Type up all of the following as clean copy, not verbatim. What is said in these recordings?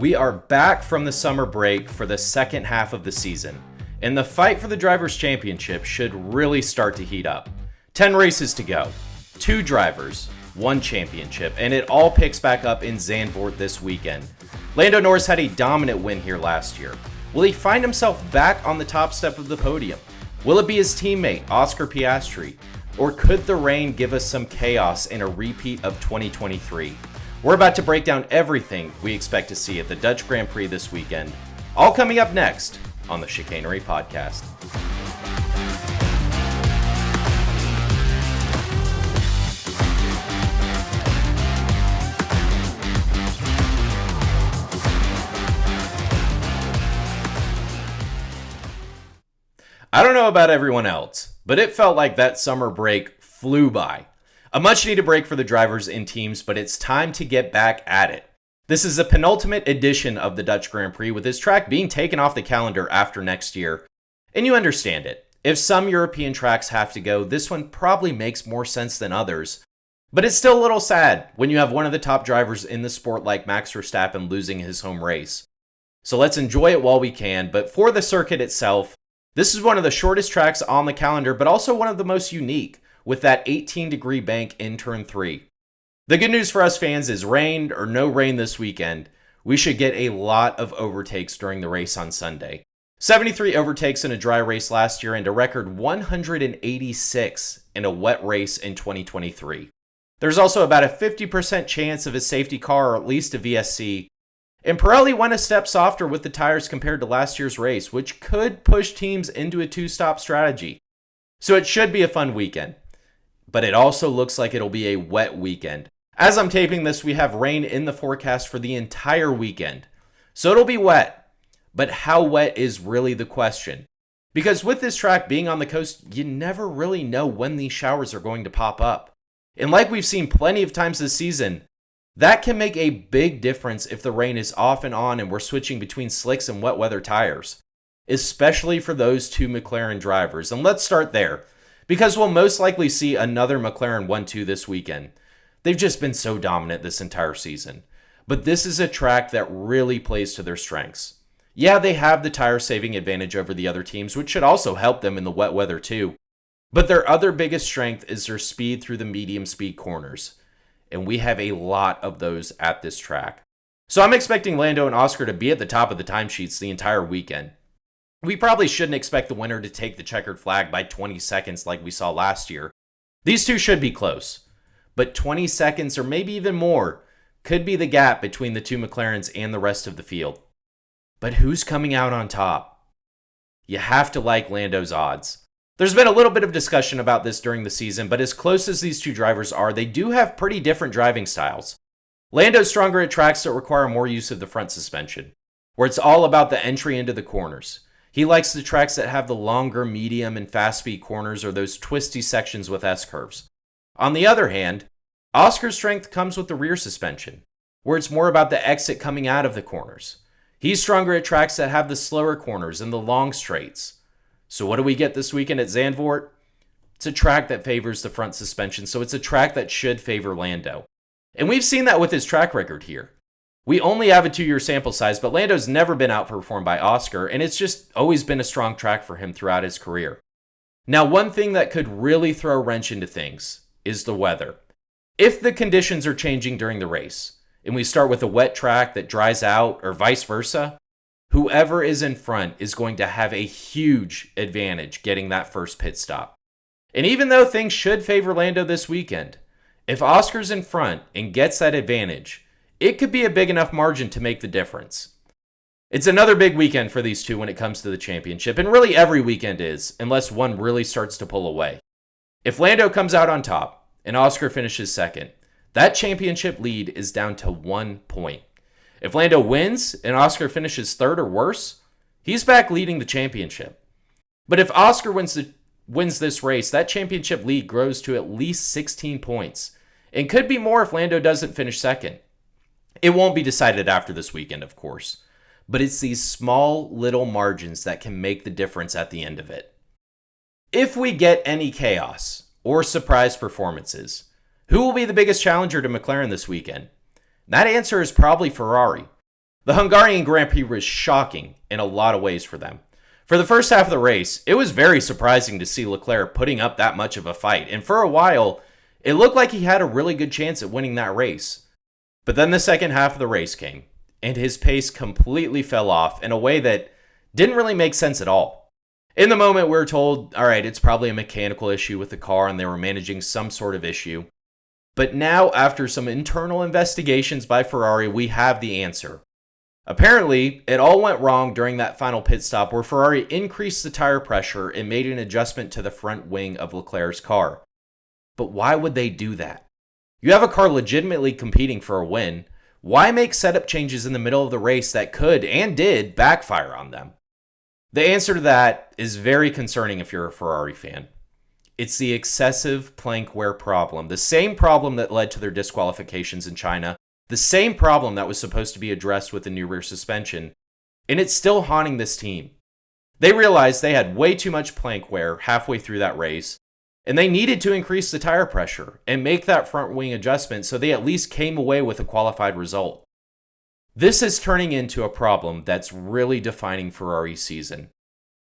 We are back from the summer break for the second half of the season, and the fight for the Drivers' Championship should really start to heat up. 10 races to go, 2 drivers, 1 championship, and it all picks back up in Zandvoort this weekend. Lando Norris had a dominant win here last year. Will he find himself back on the top step of the podium? Will it be his teammate, Oscar Piastri? Or could the rain give us some chaos in a repeat of 2023? We're about to break down everything we expect to see at the Dutch Grand Prix this weekend. All coming up next on the Chicanery Podcast. I don't know about everyone else, but it felt like that summer break flew by. A much needed break for the drivers and teams, but it's time to get back at it. This is the penultimate edition of the Dutch Grand Prix, with this track being taken off the calendar after next year. And you understand it. If some European tracks have to go, this one probably makes more sense than others. But it's still a little sad when you have one of the top drivers in the sport like Max Verstappen losing his home race. So let's enjoy it while we can, but for the circuit itself, this is one of the shortest tracks on the calendar, but also one of the most unique, with that 18-degree bank in Turn 3. The good news for us fans is rain or no rain this weekend, we should get a lot of overtakes during the race on Sunday. 73 overtakes in a dry race last year and a record 186 in a wet race in 2023. There's also about a 50% chance of a safety car or at least a VSC. And Pirelli went a step softer with the tires compared to last year's race, which could push teams into a 2-stop strategy. So it should be a fun weekend. But it also looks like it'll be a wet weekend. As I'm taping this, we have rain in the forecast for the entire weekend. So it'll be wet. But how wet is really the question? Because with this track being on the coast, you never really know when these showers are going to pop up. And like we've seen plenty of times this season, that can make a big difference if the rain is off and on and we're switching between slicks and wet weather tires. Especially for those 2 McLaren drivers. And let's start there, because we'll most likely see another McLaren 1-2 this weekend. They've just been so dominant this entire season. But this is a track that really plays to their strengths. Yeah, they have the tire saving advantage over the other teams, which should also help them in the wet weather too. But their other biggest strength is their speed through the medium speed corners. And we have a lot of those at this track. So I'm expecting Lando and Oscar to be at the top of the timesheets the entire weekend. We probably shouldn't expect the winner to take the checkered flag by 20 seconds like we saw last year. These two should be close, but 20 seconds or maybe even more could be the gap between the 2 McLarens and the rest of the field. But who's coming out on top? You have to like Lando's odds. There's been a little bit of discussion about this during the season, but as close as these 2 drivers are, they do have pretty different driving styles. Lando's stronger at tracks that require more use of the front suspension, where it's all about the entry into the corners. He likes the tracks that have the longer, medium, and fast-speed corners or those twisty sections with S-curves. On the other hand, Oscar's strength comes with the rear suspension, where it's more about the exit coming out of the corners. He's stronger at tracks that have the slower corners and the long straights. So what do we get this weekend at Zandvoort? It's a track that favors the front suspension, so it's a track that should favor Lando. And we've seen that with his track record here. We only have a 2-year sample size, but Lando's never been outperformed by Oscar, and it's just always been a strong track for him throughout his career. Now, one thing that could really throw a wrench into things is the weather. If the conditions are changing during the race, and we start with a wet track that dries out, or vice versa, whoever is in front is going to have a huge advantage getting that first pit stop. And even though things should favor Lando this weekend, if Oscar's in front and gets that advantage, it could be a big enough margin to make the difference. It's another big weekend for these two when it comes to the championship, and really every weekend is, unless one really starts to pull away. If Lando comes out on top and Oscar finishes second, that championship lead is down to 1 point. If Lando wins and Oscar finishes third or worse, he's back leading the championship. But if Oscar wins this race, that championship lead grows to at least 16 points, and could be more if Lando doesn't finish second. It won't be decided after this weekend, of course, but it's these small little margins that can make the difference at the end of it. If we get any chaos or surprise performances, who will be the biggest challenger to McLaren this weekend? That answer is probably Ferrari. The Hungarian Grand Prix was shocking in a lot of ways for them. For the first half of the race, it was very surprising to see Leclerc putting up that much of a fight, and for a while, it looked like he had a really good chance at winning that race. But then the second half of the race came, and his pace completely fell off in a way that didn't really make sense at all. In the moment, we were told, all right, it's probably a mechanical issue with the car and they were managing some sort of issue. But now, after some internal investigations by Ferrari, we have the answer. Apparently, it all went wrong during that final pit stop where Ferrari increased the tire pressure and made an adjustment to the front wing of Leclerc's car. But why would they do that? You have a car legitimately competing for a win. Why make setup changes in the middle of the race that could and did backfire on them? The answer to that is very concerning if you're a Ferrari fan. It's the excessive plank wear problem, the same problem that led to their disqualifications in China, the same problem that was supposed to be addressed with the new rear suspension, and it's still haunting this team. They realized they had way too much plank wear halfway through that race, and they needed to increase the tire pressure and make that front wing adjustment so they at least came away with a qualified result. This is turning into a problem that's really defining Ferrari's season.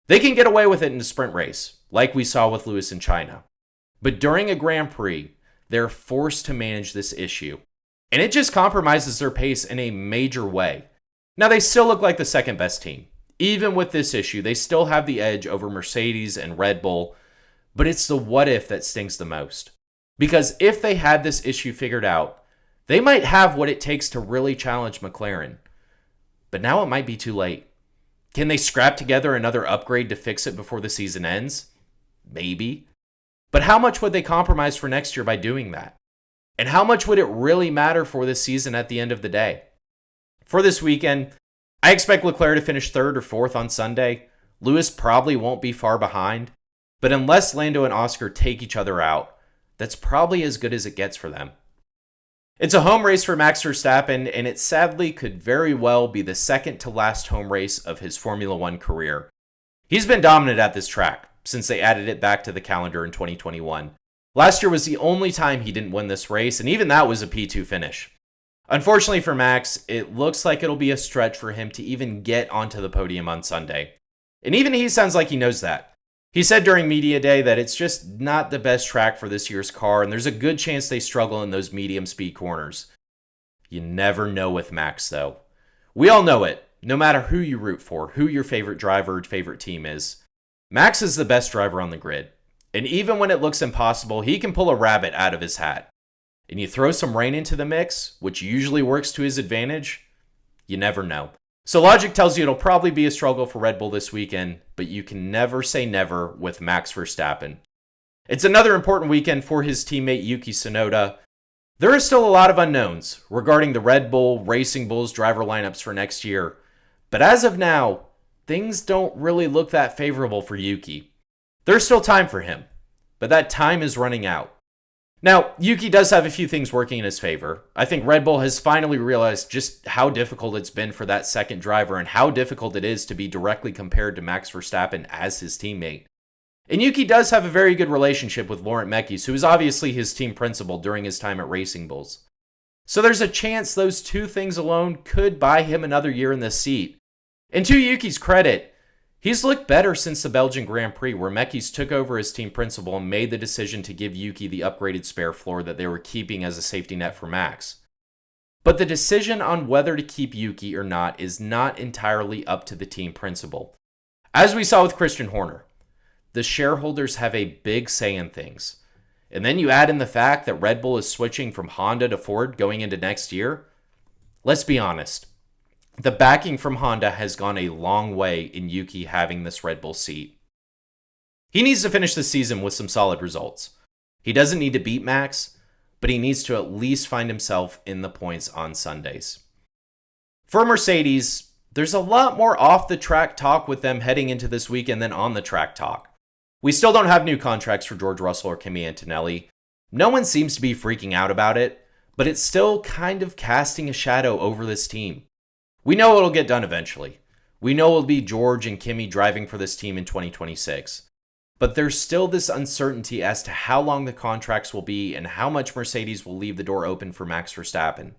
They can get away with it in a sprint race, like we saw with Lewis in China. But during a Grand Prix, they're forced to manage this issue. And it just compromises their pace in a major way. Now, they still look like the second best team. Even with this issue, they still have the edge over Mercedes and Red Bull. But it's the what if that stings the most. Because if they had this issue figured out, they might have what it takes to really challenge McLaren. But now it might be too late. Can they scrap together another upgrade to fix it before the season ends? Maybe. But how much would they compromise for next year by doing that? And how much would it really matter for this season at the end of the day? For this weekend, I expect Leclerc to finish third or fourth on Sunday. Lewis probably won't be far behind. But unless Lando and Oscar take each other out, that's probably as good as it gets for them. It's a home race for Max Verstappen, and it sadly could very well be the second to last home race of his Formula One career. He's been dominant at this track since they added it back to the calendar in 2021. Last year was the only time he didn't win this race, and even that was a P2 finish. Unfortunately for Max, it looks like it'll be a stretch for him to even get onto the podium on Sunday. And even he sounds like he knows that. He said during media day that it's just not the best track for this year's car, and there's a good chance they struggle in those medium speed corners. You never know with Max, though. We all know it, no matter who you root for, who your favorite driver or favorite team is. Max is the best driver on the grid. And even when it looks impossible, he can pull a rabbit out of his hat. And you throw some rain into the mix, which usually works to his advantage, you never know. So logic tells you it'll probably be a struggle for Red Bull this weekend, but you can never say never with Max Verstappen. It's another important weekend for his teammate Yuki Tsunoda. There are still a lot of unknowns regarding the Red Bull Racing Bulls driver lineups for next year, but as of now, things don't really look that favorable for Yuki. There's still time for him, but that time is running out. Now, Yuki does have a few things working in his favor. I think Red Bull has finally realized just how difficult it's been for that second driver and how difficult it is to be directly compared to Max Verstappen as his teammate. And Yuki does have a very good relationship with Laurent Mekies, who is obviously his team principal during his time at Racing Bulls. So there's a chance those two things alone could buy him another year in this seat. And to Yuki's credit, he's looked better since the Belgian Grand Prix, where Mekies took over as team principal and made the decision to give Yuki the upgraded spare floor that they were keeping as a safety net for Max. But the decision on whether to keep Yuki or not is not entirely up to the team principal. As we saw with Christian Horner, the shareholders have a big say in things. And then you add in the fact that Red Bull is switching from Honda to Ford going into next year. Let's be honest. The backing from Honda has gone a long way in Yuki having this Red Bull seat. He needs to finish the season with some solid results. He doesn't need to beat Max, but he needs to at least find himself in the points on Sundays. For Mercedes, there's a lot more off-the-track talk with them heading into this weekend than on-the-track talk. We still don't have new contracts for George Russell or Kimi Antonelli. No one seems to be freaking out about it, but it's still kind of casting a shadow over this team. We know it'll get done eventually. We know it'll be George and Kimi driving for this team in 2026. But there's still this uncertainty as to how long the contracts will be and how much Mercedes will leave the door open for Max Verstappen.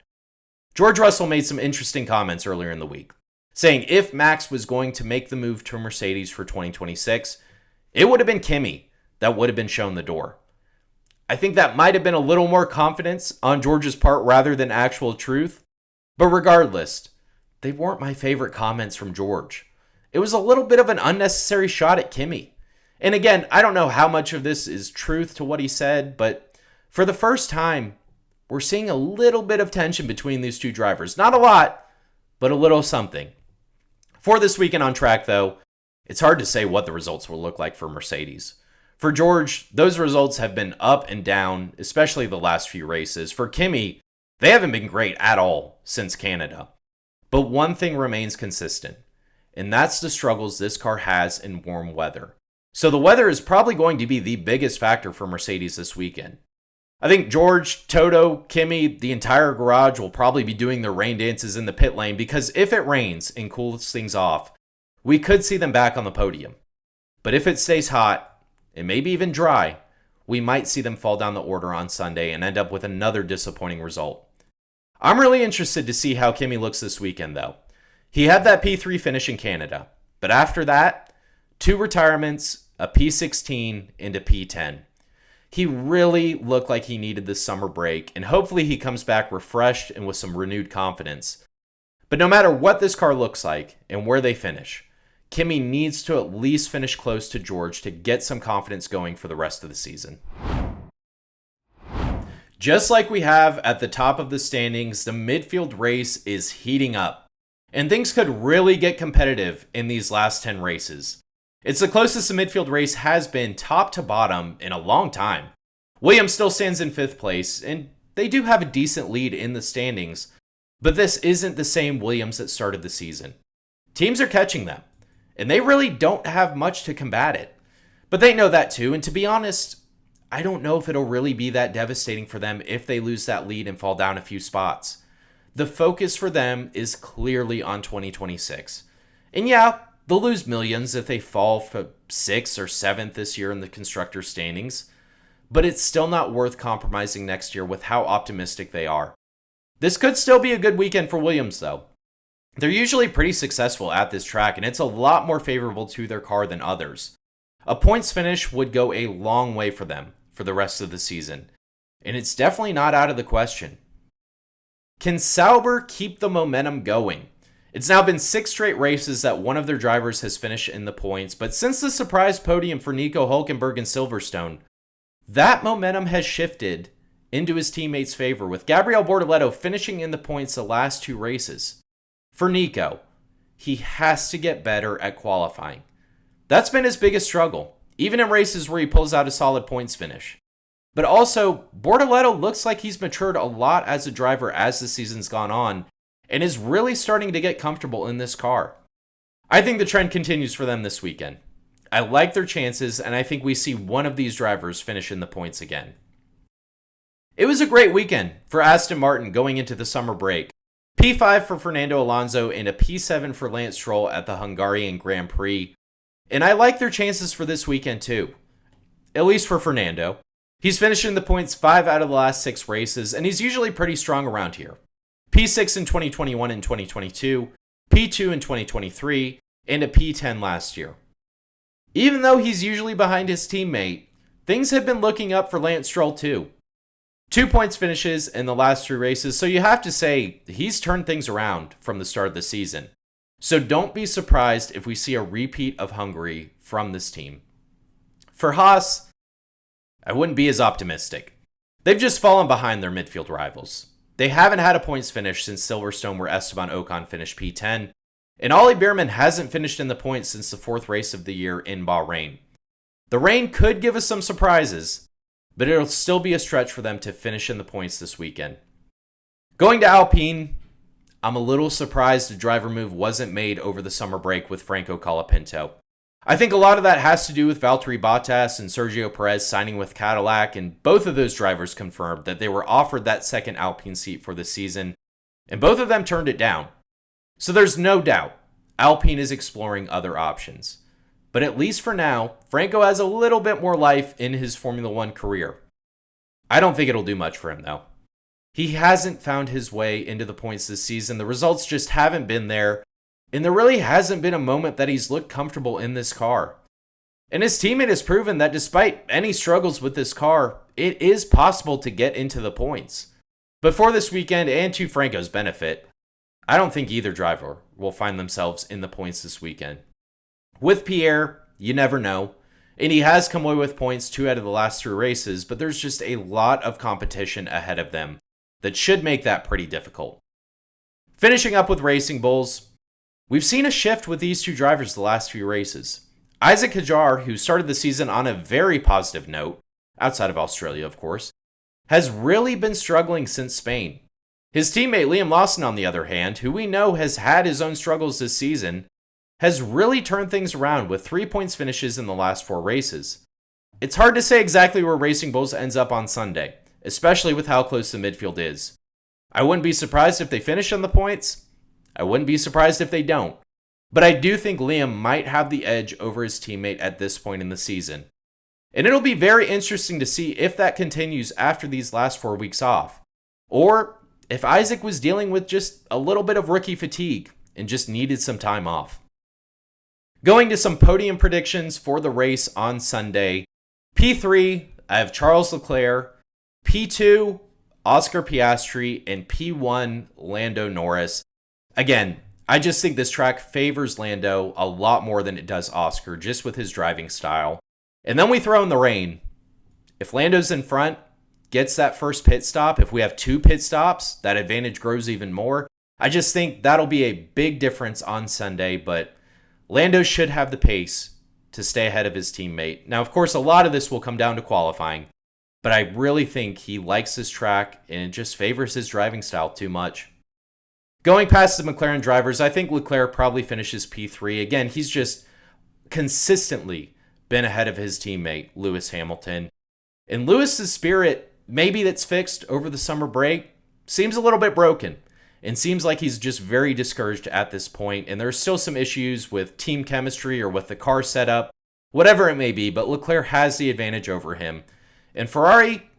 George Russell made some interesting comments earlier in the week, saying if Max was going to make the move to Mercedes for 2026, it would have been Kimi that would have been shown the door. I think that might have been a little more confidence on George's part rather than actual truth. But regardless, they weren't my favorite comments from George. It was a little bit of an unnecessary shot at Kimi. And again, I don't know how much of this is truth to what he said, but for the first time, we're seeing a little bit of tension between these two drivers. Not a lot, but a little something. For this weekend on track, though, it's hard to say what the results will look like for Mercedes. For George, those results have been up and down, especially the last few races. For Kimi, they haven't been great at all since Canada. But one thing remains consistent, and that's the struggles this car has in warm weather. So the weather is probably going to be the biggest factor for Mercedes this weekend. I think George, Toto, Kimi, the entire garage will probably be doing their rain dances in the pit lane because if it rains and cools things off, we could see them back on the podium. But if it stays hot, and maybe even dry, we might see them fall down the order on Sunday and end up with another disappointing result. I'm really interested to see how Kimi looks this weekend, though. He had that P3 finish in Canada, but after that, 2 retirements, a P16, and a P10. He really looked like he needed this summer break, and hopefully he comes back refreshed and with some renewed confidence. But no matter what this car looks like and where they finish, Kimi needs to at least finish close to George to get some confidence going for the rest of the season. Just like we have at the top of the standings, the midfield race is heating up, and things could really get competitive in these last 10 races. It's the closest the midfield race has been top to bottom in a long time. Williams still stands in 5th place, and they do have a decent lead in the standings, but this isn't the same Williams that started the season. Teams are catching them, and they really don't have much to combat it. But they know that too, and to be honest, I don't know if it'll really be that devastating for them if they lose that lead and fall down a few spots. The focus for them is clearly on 2026. And yeah, they'll lose millions if they fall for 6th or 7th this year in the constructors' standings, but it's still not worth compromising next year with how optimistic they are. This could still be a good weekend for Williams, though. They're usually pretty successful at this track, and it's a lot more favorable to their car than others. A points finish would go a long way for them for the rest of the season, and it's definitely not out of the question. Can Sauber keep the momentum going? It's now been 6 straight races that one of their drivers has finished in the points, but since the surprise podium for Nico Hülkenberg in Silverstone, that momentum has shifted into his teammates' favor, with Gabriel Bortoleto finishing in the points the last 2 races. For Nico, he has to get better at qualifying. That's been his biggest struggle, even in races where he pulls out a solid points finish. But also, Bortoleto looks like he's matured a lot as a driver as the season's gone on, and is really starting to get comfortable in this car. I think the trend continues for them this weekend. I like their chances, and I think we see one of these drivers finish in the points again. It was a great weekend for Aston Martin going into the summer break. P5 for Fernando Alonso and a P7 for Lance Stroll at the Hungarian Grand Prix. And I like their chances for this weekend too. At least for Fernando. He's finishing the points 5 out of the last 6 races, and he's usually pretty strong around here. P6 in 2021 and 2022, P2 in 2023, and a P10 last year. Even though he's usually behind his teammate, things have been looking up for Lance Stroll too. 2 points finishes in the last 3 races, so you have to say he's turned things around from the start of the season. So don't be surprised if we see a repeat of Hungary from this team. For Haas, I wouldn't be as optimistic. They've just fallen behind their midfield rivals. They haven't had a points finish since Silverstone, where Esteban Ocon finished P10, and Ollie Bearman hasn't finished in the points since the 4th race of the year in Bahrain. The rain could give us some surprises, but it'll still be a stretch for them to finish in the points this weekend. Going to Alpine, I'm a little surprised a driver move wasn't made over the summer break with Franco Colapinto. I think a lot of that has to do with Valtteri Bottas and Sergio Perez signing with Cadillac, and both of those drivers confirmed that they were offered that second Alpine seat for the season, and both of them turned it down. So there's no doubt Alpine is exploring other options. But at least for now, Franco has a little bit more life in his Formula One career. I don't think it'll do much for him, though. He hasn't found his way into the points this season. The results just haven't been there. And there really hasn't been a moment that he's looked comfortable in this car. And his teammate has proven that despite any struggles with this car, it is possible to get into the points. But for this weekend, and to Franco's benefit, I don't think either driver will find themselves in the points this weekend. With Pierre, you never know. And he has come away with points 2 out of the last 3 races, but there's just a lot of competition ahead of them that should make that pretty difficult. Finishing up with Racing Bulls, we've seen a shift with these 2 drivers the last few races. Isaac Hajar, who started the season on a very positive note, outside of Australia of course, has really been struggling since Spain. His teammate Liam Lawson, on the other hand, who we know has had his own struggles this season, has really turned things around with 3 points finishes in the last 4 races. It's hard to say exactly where Racing Bulls ends up on Sunday, especially with how close the midfield is. I wouldn't be surprised if they finish on the points. I wouldn't be surprised if they don't. But I do think Liam might have the edge over his teammate at this point in the season. And it'll be very interesting to see if that continues after these last 4 weeks off. Or if Isaac was dealing with just a little bit of rookie fatigue and just needed some time off. Going to some podium predictions for the race on Sunday. P3, I have Charles Leclerc. P2, Oscar Piastri. And P1, Lando Norris. Again, I just think this track favors Lando a lot more than it does Oscar, just with his driving style. And then we throw in the rain. If Lando's in front, gets that first pit stop, if we have 2 pit stops, that advantage grows even more. I just think that'll be a big difference on Sunday, but Lando should have the pace to stay ahead of his teammate. Now, of course, a lot of this will come down to qualifying, but I really think he likes this track and it just favors his driving style too much. Going past the McLaren drivers, I think Leclerc probably finishes P3. Again, he's just consistently been ahead of his teammate, Lewis Hamilton. And Lewis's spirit, maybe that's fixed over the summer break, seems a little bit broken. And seems like he's just very discouraged at this point. And there's still some issues with team chemistry or with the car setup, whatever it may be. But Leclerc has the advantage over him. And Ferrari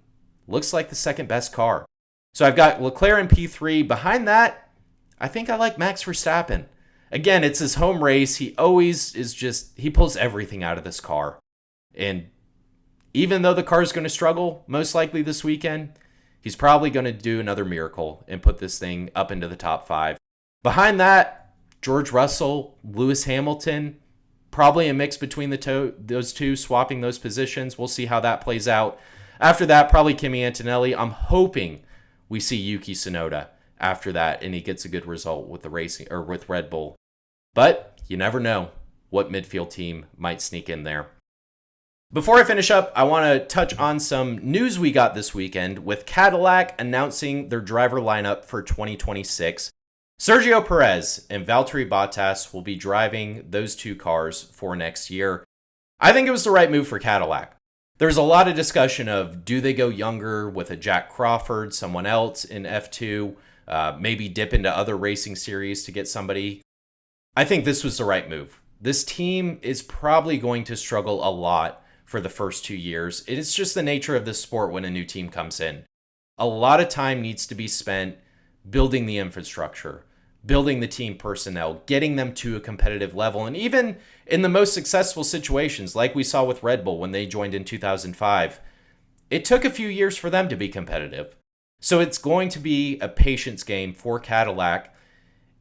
looks like the second best car. So I've got Leclerc in P3. Behind that, I think I like Max Verstappen. Again, it's his home race. He always he pulls everything out of this car. And even though the car is going to struggle, most likely this weekend, he's probably going to do another miracle and put this thing up into the top 5. Behind that, George Russell, Lewis Hamilton, probably a mix between those two, swapping those positions. We'll see how that plays out. After that, probably Kimi Antonelli. I'm hoping we see Yuki Tsunoda after that and he gets a good result with the racing or with Red Bull. But you never know what midfield team might sneak in there. Before I finish up, I want to touch on some news we got this weekend with Cadillac announcing their driver lineup for 2026. Sergio Perez and Valtteri Bottas will be driving those 2 cars for next year. I think it was the right move for Cadillac. There's a lot of discussion of do they go younger with a Jack Crawford, someone else in F2, maybe dip into other racing series to get somebody. I think this was the right move. This team is probably going to struggle a lot for the first 2 years. It's just the nature of this sport when a new team comes in. A lot of time needs to be spent building the infrastructure, building the team personnel, getting them to a competitive level. And even in the most successful situations, like we saw with Red Bull when they joined in 2005, it took a few years for them to be competitive. So it's going to be a patience game for Cadillac.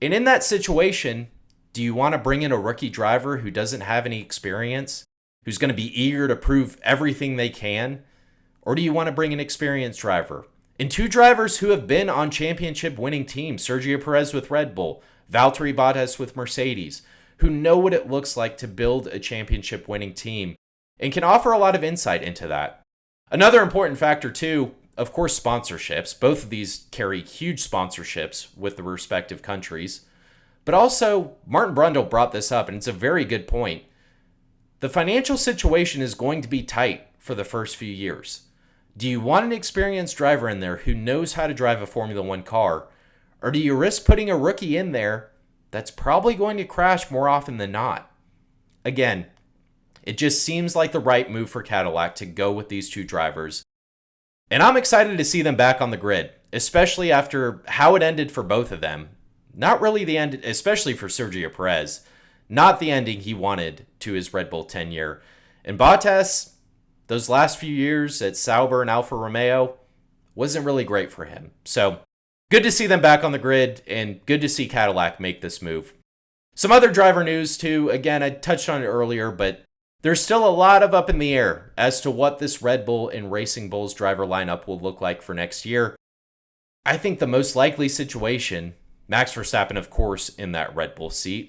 And in that situation, do you want to bring in a rookie driver who doesn't have any experience, who's going to be eager to prove everything they can? Or do you want to bring an experienced driver? And 2 drivers who have been on championship winning teams, Sergio Perez with Red Bull, Valtteri Bottas with Mercedes, who know what it looks like to build a championship winning team and can offer a lot of insight into that. Another important factor too, of course, sponsorships. Both of these carry huge sponsorships with the respective countries. But also, Martin Brundle brought this up, and it's a very good point. The financial situation is going to be tight for the first few years. Do you want an experienced driver in there who knows how to drive a Formula One car? Or do you risk putting a rookie in there that's probably going to crash more often than not? Again, it just seems like the right move for Cadillac to go with these 2 drivers. And I'm excited to see them back on the grid, especially after how it ended for both of them. Not really the end, especially for Sergio Perez, not the ending he wanted to his Red Bull tenure. And Bottas, those last few years at Sauber and Alfa Romeo, wasn't really great for him. So good to see them back on the grid, and good to see Cadillac make this move. Some other driver news too. Again, I touched on it earlier, but there's still a lot of up in the air as to what this Red Bull and Racing Bulls driver lineup will look like for next year. I think the most likely situation, Max Verstappen, of course, in that Red Bull seat.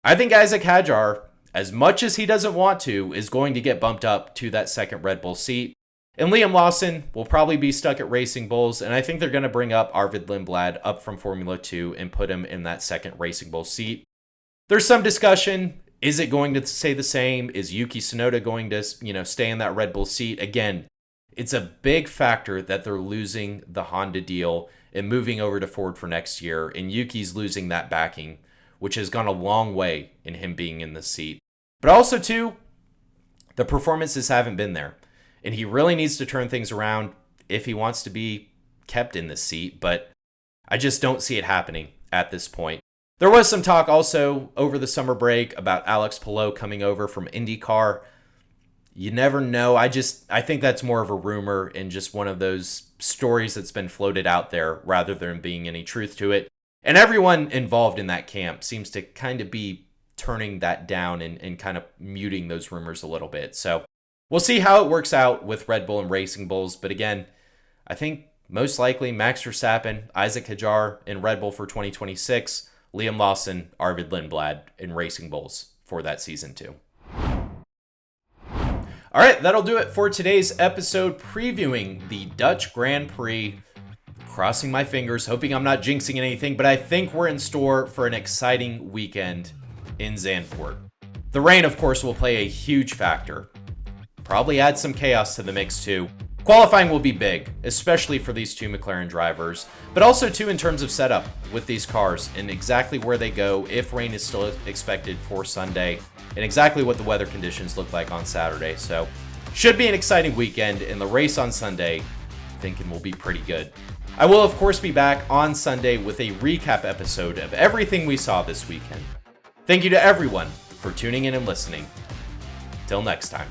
I think Isaac Hadjar, as much as he doesn't want to, is going to get bumped up to that second Red Bull seat. And Liam Lawson will probably be stuck at Racing Bulls, and I think they're going to bring up Arvid Lindblad up from Formula 2 and put him in that second Racing Bull seat. There's some discussion. Is it going to stay the same? Is Yuki Tsunoda going to, stay in that Red Bull seat? Again, it's a big factor that they're losing the Honda deal and moving over to Ford for next year, and Yuki's losing that backing, which has gone a long way in him being in the seat. But also, too, the performances haven't been there, and he really needs to turn things around if he wants to be kept in the seat, but I just don't see it happening at this point. There was some talk also over the summer break about Alex Palou coming over from IndyCar. You never know. I think that's more of a rumor and just one of those stories that's been floated out there rather than being any truth to it. And everyone involved in that camp seems to kind of be turning that down and kind of muting those rumors a little bit. So we'll see how it works out with Red Bull and Racing Bulls. But again, I think most likely Max Verstappen, Isaac Hadjar in Red Bull for 2026, Liam Lawson, Arvid Lindblad in Racing Bulls for that season too. All right, that'll do it for today's episode previewing the Dutch Grand Prix. Crossing my fingers, hoping I'm not jinxing anything, but I think we're in store for an exciting weekend in Zandvoort. The rain, of course, will play a huge factor. Probably add some chaos to the mix too. Qualifying will be big, especially for these two McLaren drivers, but also too in terms of setup with these cars and exactly where they go if rain is still expected for Sunday and exactly what the weather conditions look like on Saturday. So should be an exciting weekend, and the race on Sunday thinking will be pretty good. I will of course be back on Sunday with a recap episode of everything we saw this weekend. Thank you to everyone for tuning in and listening. Till next time.